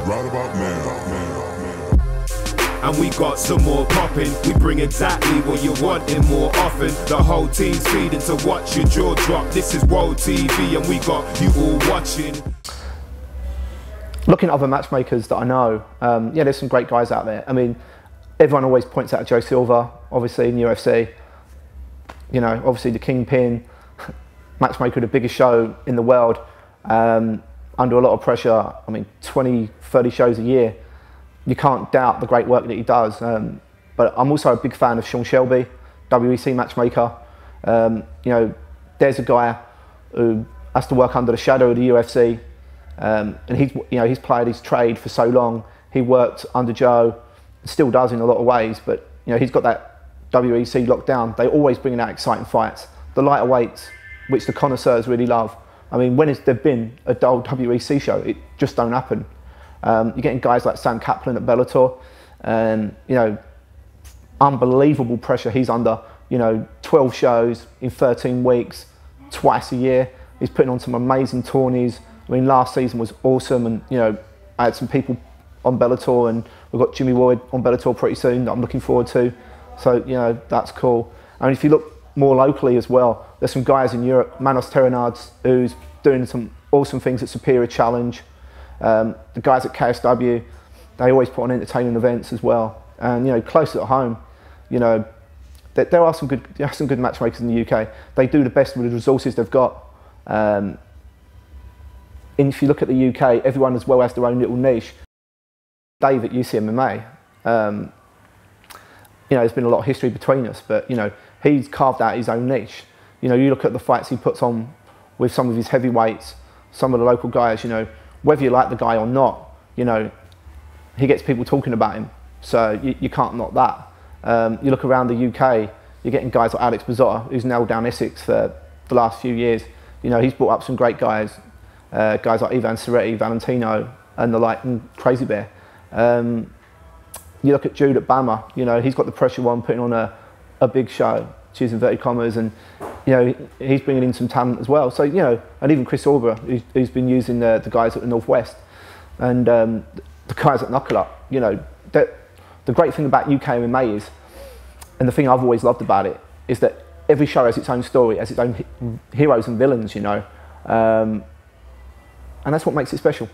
right about now. And we got some more popping. We bring exactly what you're wanting more often. The whole team's feeding to watch your jaw drop. This is World TV and we got you all watching. Looking at other matchmakers that I know, yeah, there's some great guys out there. I mean, everyone always points out Joe Silva, obviously in UFC. You know, obviously the kingpin, matchmaker, the biggest show in the world, under a lot of pressure. I mean, 20, 30 shows a year. You can't doubt the great work that he does. But I'm also a big fan of Sean Shelby, WEC matchmaker. You know, there's a guy who has to work under the shadow of the UFC, and he's played his trade for so long. He worked under Joe, still does in a lot of ways, but you know, he's got that WEC locked down. They always bring out exciting fights. The lighter weights, which the connoisseurs really love. I mean, when has there been a dull WEC show? It just don't happen. You're getting guys like Sam Kaplan at Bellator, and you know, unbelievable pressure he's under. You know, 12 shows in 13 weeks, twice a year. He's putting on some amazing tourneys. I mean, last season was awesome, and you know, I had some people on Bellator, and we've got Jimmy Ward on Bellator pretty soon that I'm looking forward to. So you know, that's cool. And if you look more locally as well, there's some guys in Europe, Manos Terenards, who's doing some awesome things at Superior Challenge. The guys at KSW, they always put on entertaining events as well. And you know, closer to home, you know, there are some good matchmakers in the UK. They do the best with the resources they've got. And if you look at the UK, everyone as well has their own little niche. Dave at UCMMA, you know, there's been a lot of history between us, but you know, he's carved out his own niche. You know, you look at the fights he puts on with some of his heavyweights, some of the local guys, you know, whether you like the guy or not, you know, he gets people talking about him. So you can't knock that. You look around the UK, you're getting guys like Alex Bazzotta, who's nailed down Essex for the last few years. You know, he's brought up some great guys, guys like Ivan Soretti, Valentino, and the like, and Crazy Bear. You look at Jude at Bama, you know, he's got the pressure on, putting on a big show, choose inverted commas, and you know, he's bringing in some talent as well. So you know, and even Chris Auber, who's been using the guys at the Northwest, and the guys at Knuckle Up. You know, the great thing about UK MMA is, and the thing I've always loved about it, is that every show has its own story, has its own heroes and villains. You know, and that's what makes it special.